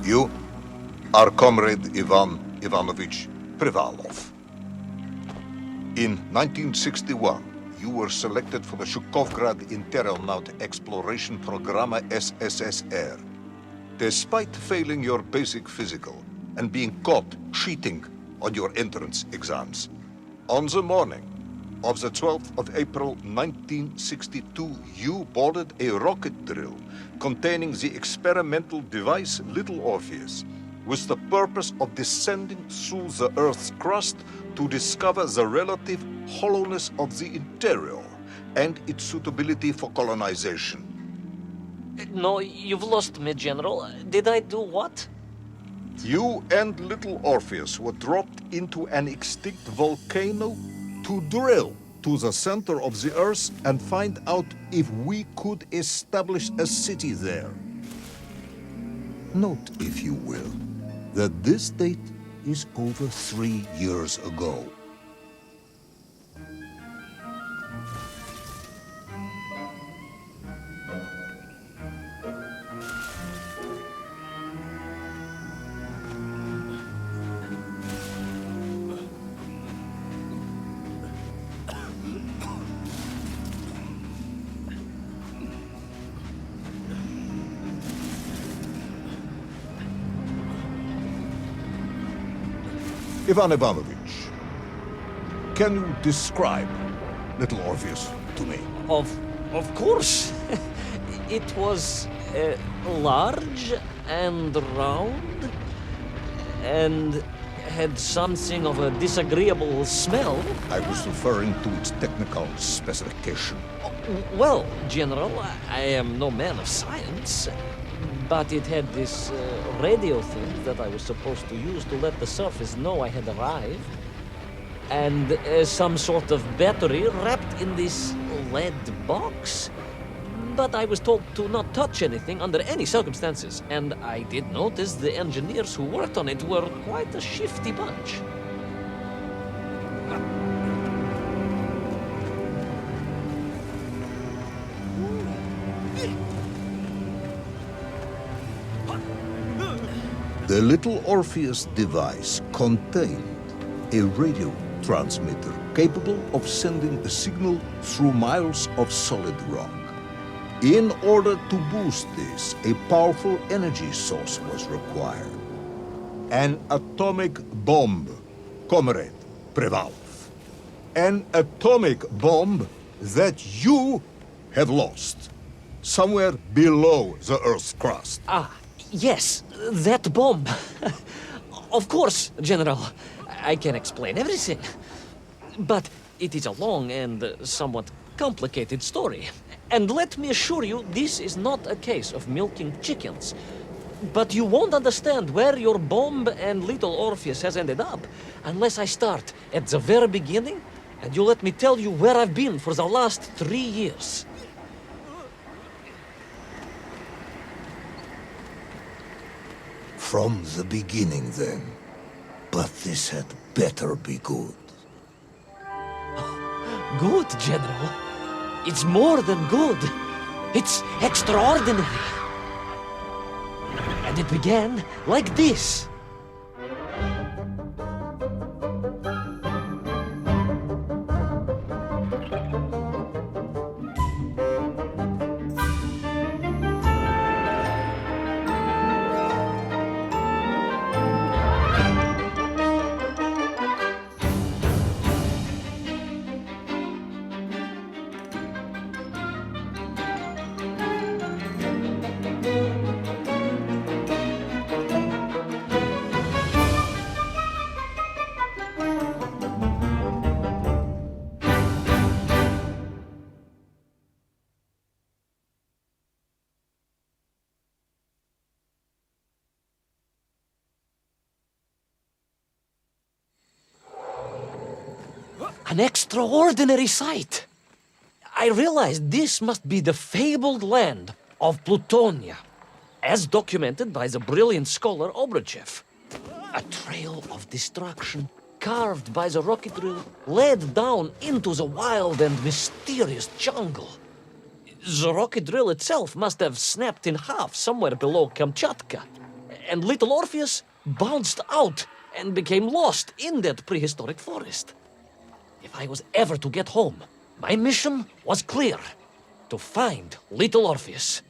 You are Comrade Ivan Ivanovich Privalov. In 1961, you were selected for the Shukovgrad Internaut Exploration Program SSSR. Despite failing your basic physical and being caught cheating on your entrance exams, on the morning of the 12th of April 1962, you boarded a rocket drill containing the experimental device Little Orpheus, with the purpose of descending through the Earth's crust to discover the relative hollowness of the interior and its suitability for colonization. No, you've lost me, General. Did I do what? You and Little Orpheus were dropped into an extinct volcano to drill to the center of the Earth and find out if we could establish a city there. Note, if you will, that this date is over 3 years ago. Ivan Ivanovich, can you describe Little Orpheus to me? Of course. It was large and round and had something of a disagreeable smell. I was referring to its technical specification. Well, General, I am no man of science, but it had this radio thing that I was supposed to use to let the surface know I had arrived, and some sort of battery wrapped in this lead box. But I was told to not touch anything under any circumstances, and I did notice the engineers who worked on it were quite a shifty bunch. The Little Orpheus device contained a radio transmitter capable of sending a signal through miles of solid rock. In order to boost this, a powerful energy source was required. An atomic bomb, Comrade Privalov. An atomic bomb that you have lost somewhere below the Earth's crust. Yes, that bomb. Of course, General. I can explain everything. But it is a long and somewhat complicated story. And let me assure you, this is not a case of milking chickens. But you won't understand where your bomb and Little Orpheus has ended up unless I start at the very beginning and you let me tell you where I've been for the last 3 years. From the beginning, then. But this had better be good. Good, General. It's more than good. It's extraordinary. And it began like this. An extraordinary sight. I realized this must be the fabled land of Plutonia, as documented by the brilliant scholar Obruchev. A trail of destruction carved by the rocket drill led down into the wild and mysterious jungle. The rocket drill itself must have snapped in half somewhere below Kamchatka, and little Orpheus bounced out and became lost in that prehistoric forest. If I was ever to get home, my mission was clear: to find little Orpheus.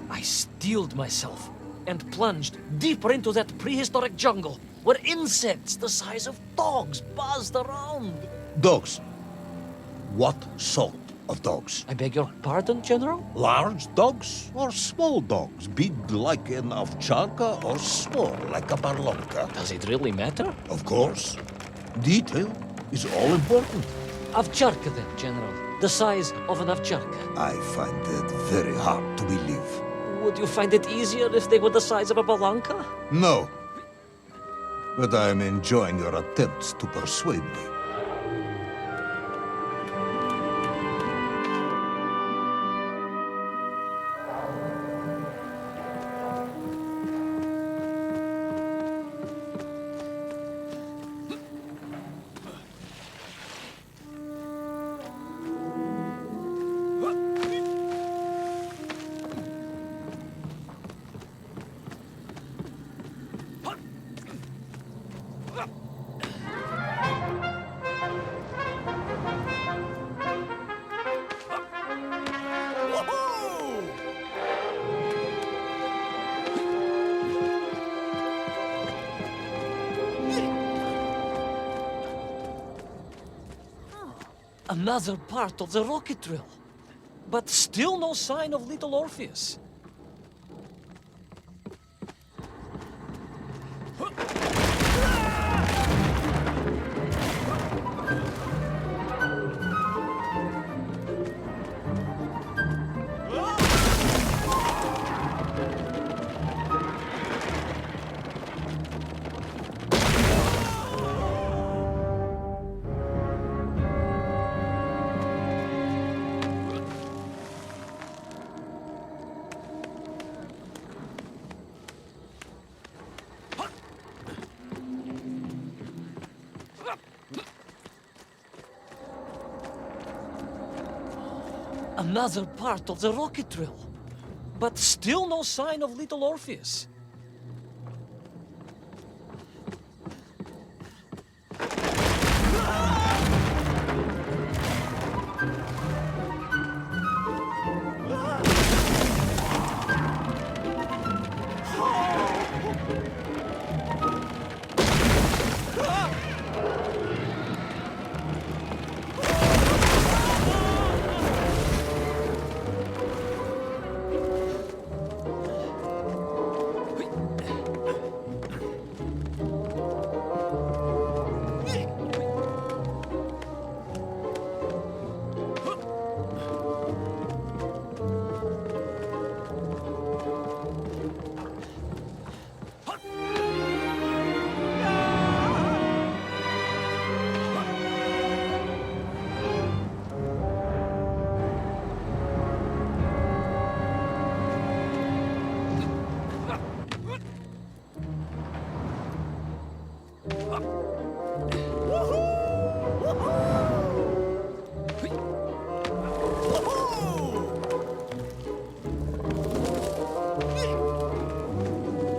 I steeled myself and plunged deeper into that prehistoric jungle where insects the size of dogs buzzed around. Dogs. What sort of dogs? I beg your pardon, General? Large dogs or small dogs? Big like an ovcharka or small like a barlonka? Does it really matter? Of course. Detail is all important. Ovcharka then, General. The size of an ovcharka. I find that very hard to believe. Would you find it easier if they were the size of a balanka? No. But I am enjoying your attempts to persuade me. Another part of the rocket drill. But still no sign of little Orpheus. Another part of the rocket drill. But still no sign of little Orpheus.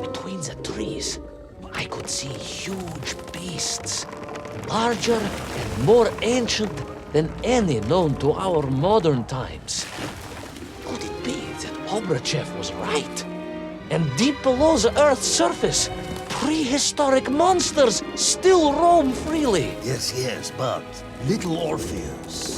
Between the trees, I could see huge beasts, larger and more ancient than any known to our modern times. Could it be that Obruchev was right? And deep below the Earth's surface, prehistoric monsters still roam freely. Yes, but little Orpheus.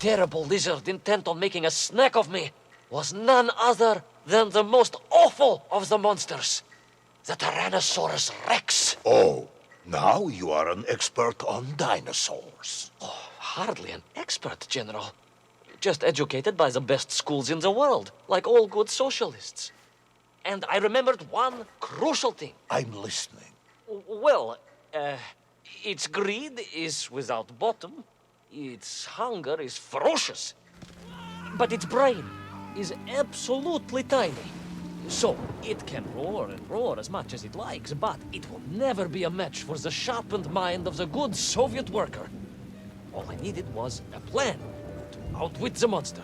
terrible lizard intent on making a snack of me was none other than the most awful of the monsters, the Tyrannosaurus Rex. Oh, now you are an expert on dinosaurs. Oh, hardly an expert, General. Just educated by the best schools in the world, like all good socialists. And I remembered one crucial thing. I'm listening. Well, its greed is without bottom, its hunger is ferocious, but its brain is absolutely tiny. So, it can roar and roar as much as it likes, but it will never be a match for the sharpened mind of the good Soviet worker. All I needed was a plan to outwit the monster.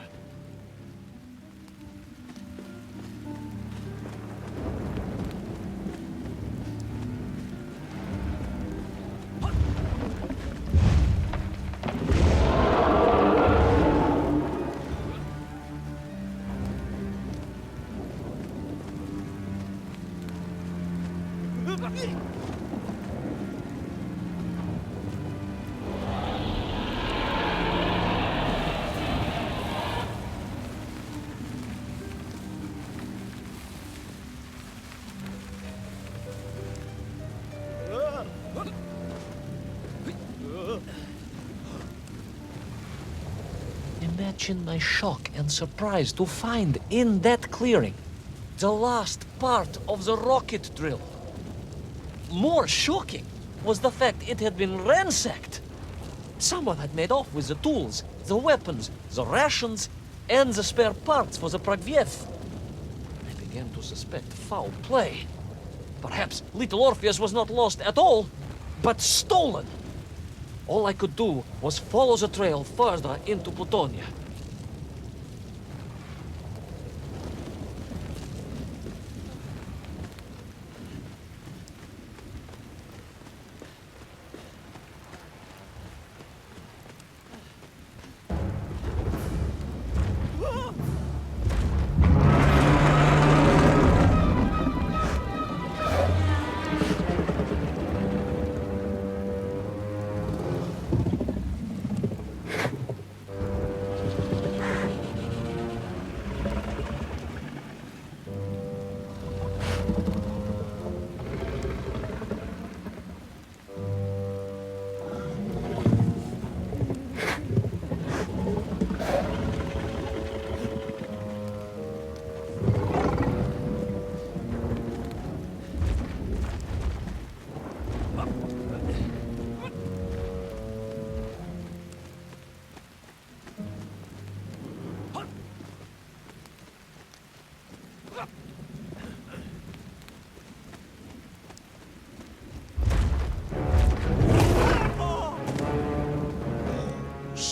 Imagine my shock and surprise to find in that clearing the last part of the rocket drill. More shocking was the fact it had been ransacked. Someone had made off with the tools, the weapons, the rations, and the spare parts for the Pragviev. I began to suspect foul play. Perhaps Little Orpheus was not lost at all, but stolen. All I could do was follow the trail further into Plutonia.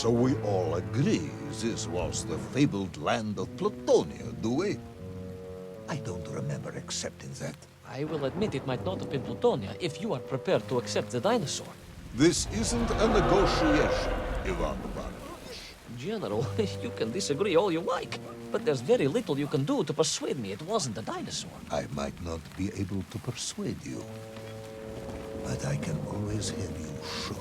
So we all agree this was the fabled land of Plutonia, do we? I don't remember accepting that. I will admit it might not have been Plutonia if you are prepared to accept the dinosaur. This isn't a negotiation, Ivan Ivanovich. General, you can disagree all you like, but there's very little you can do to persuade me it wasn't a dinosaur. I might not be able to persuade you, but I can always have you shot.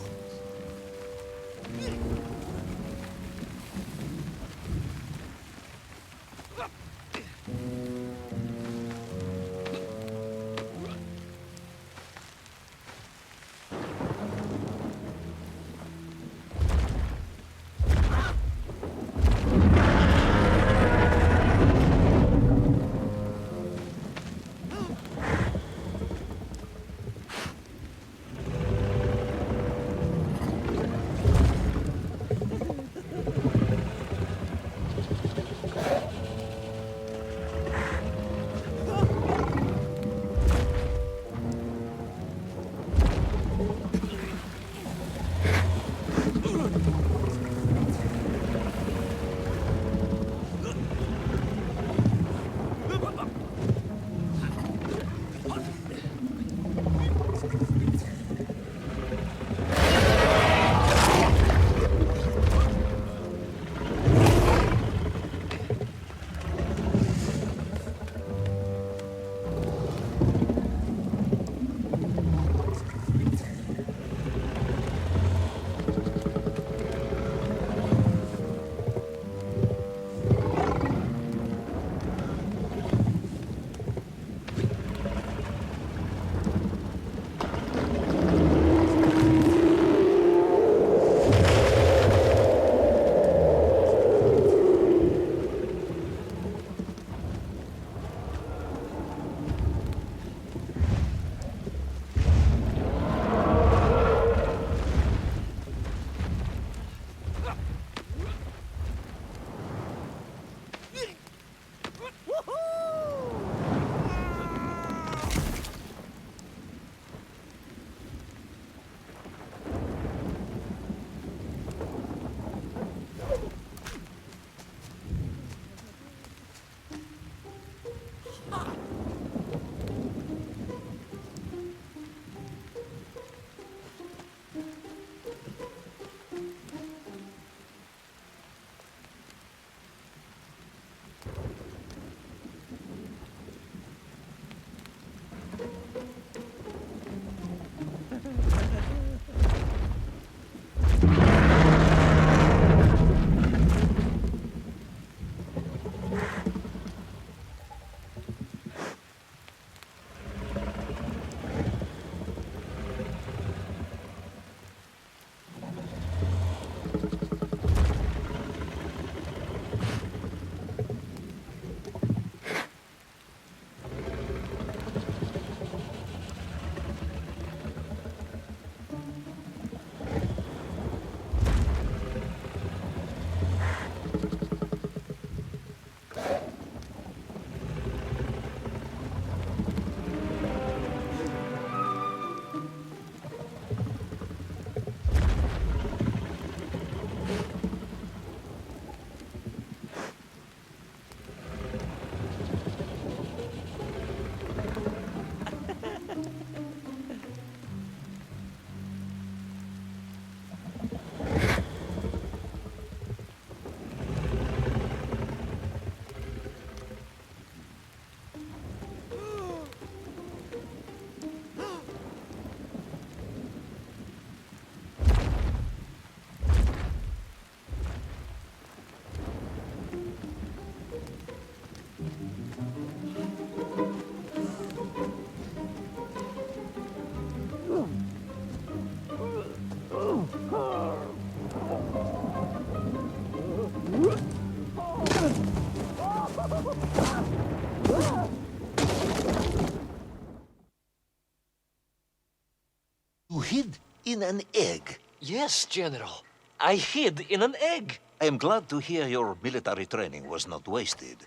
in an egg. Yes, General. I hid in an egg. I am glad to hear your military training was not wasted.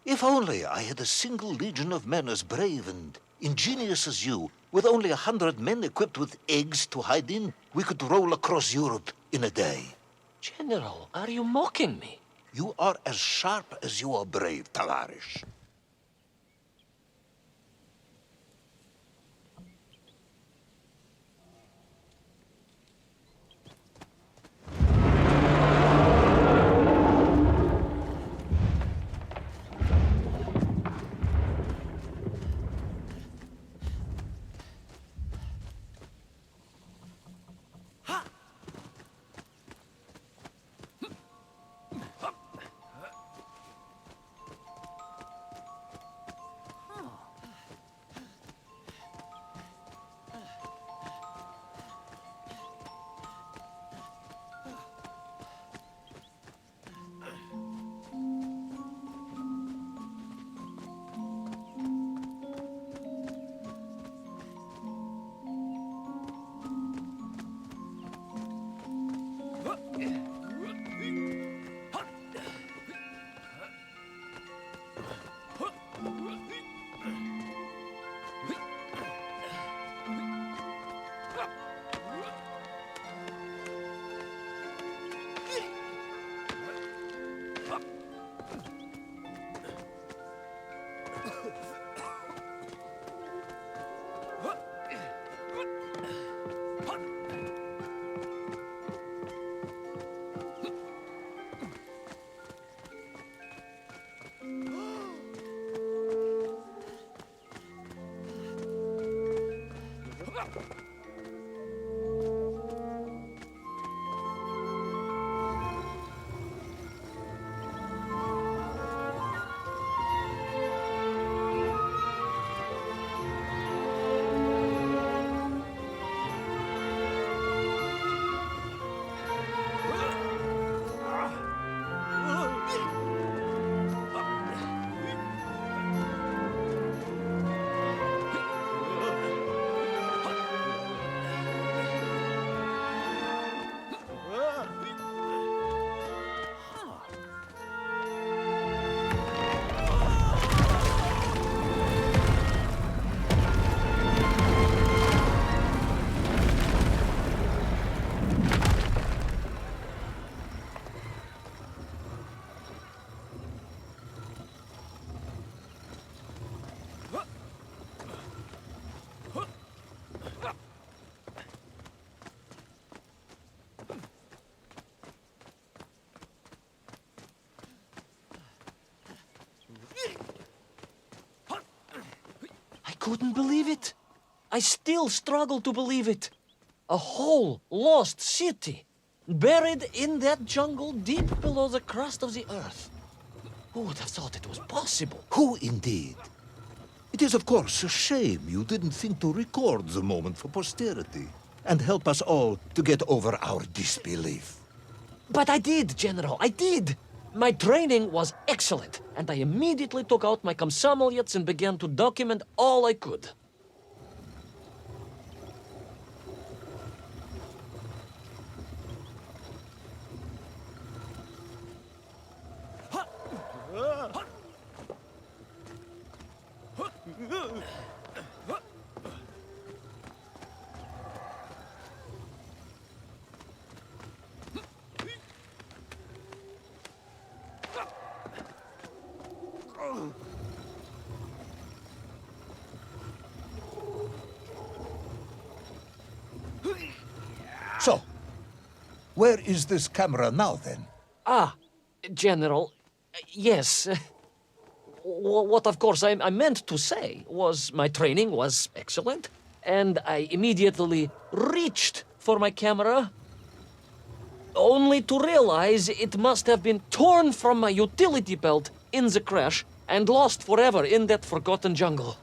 If only I had a single legion of men as brave and ingenious as you, with only 100 men equipped with eggs to hide in, we could roll across Europe in a day. General, are you mocking me? You are as sharp as you are brave, Tavarish. I couldn't believe it. I still struggle to believe it. A whole lost city, buried in that jungle deep below the crust of the earth. Who would have thought it was possible? Who indeed? It is, of course, a shame you didn't think to record the moment for posterity and help us all to get over our disbelief. But I did, General, I did. My training was excellent, and I immediately took out my комсомолец and began to document all I could. So, where is this camera now, then? Ah, General, yes. What, of course, I meant to say was my training was excellent, and I immediately reached for my camera, only to realize it must have been torn from my utility belt in the crash and lost forever in that forgotten jungle.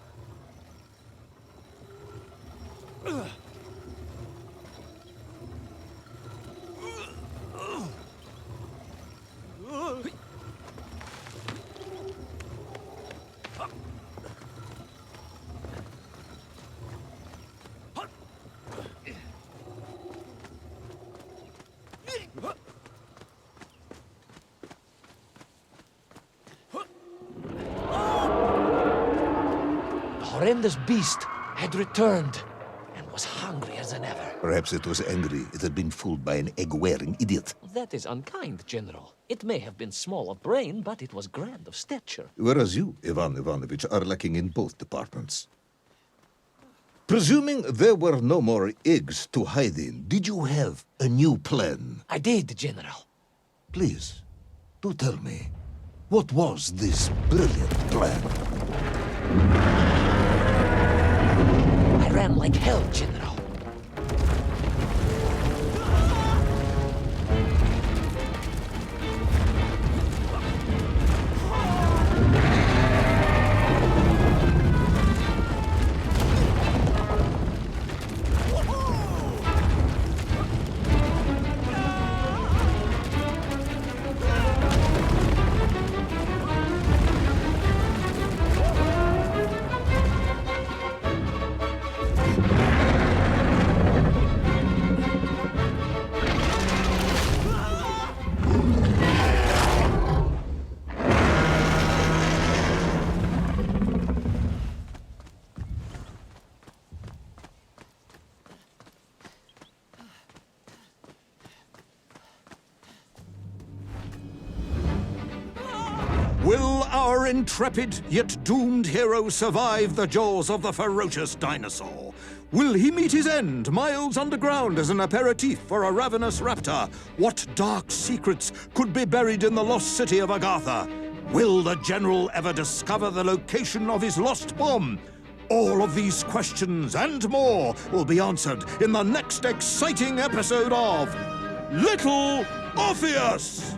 horrendous beast had returned and was hungrier than ever. Perhaps it was angry it had been fooled by an egg-wearing idiot. That is unkind, General. It may have been small of brain, but it was grand of stature. Whereas you, Ivan Ivanovich, are lacking in both departments. Presuming there were no more eggs to hide in, did you have a new plan? I did, General. Please, do tell me, what was this brilliant plan? I ran like hell, General. Will our intrepid yet doomed hero survive the jaws of the ferocious dinosaur? Will he meet his end miles underground as an aperitif for a ravenous raptor? What dark secrets could be buried in the lost city of Agatha? Will the general ever discover the location of his lost bomb? All of these questions and more will be answered in the next exciting episode of Little Orpheus!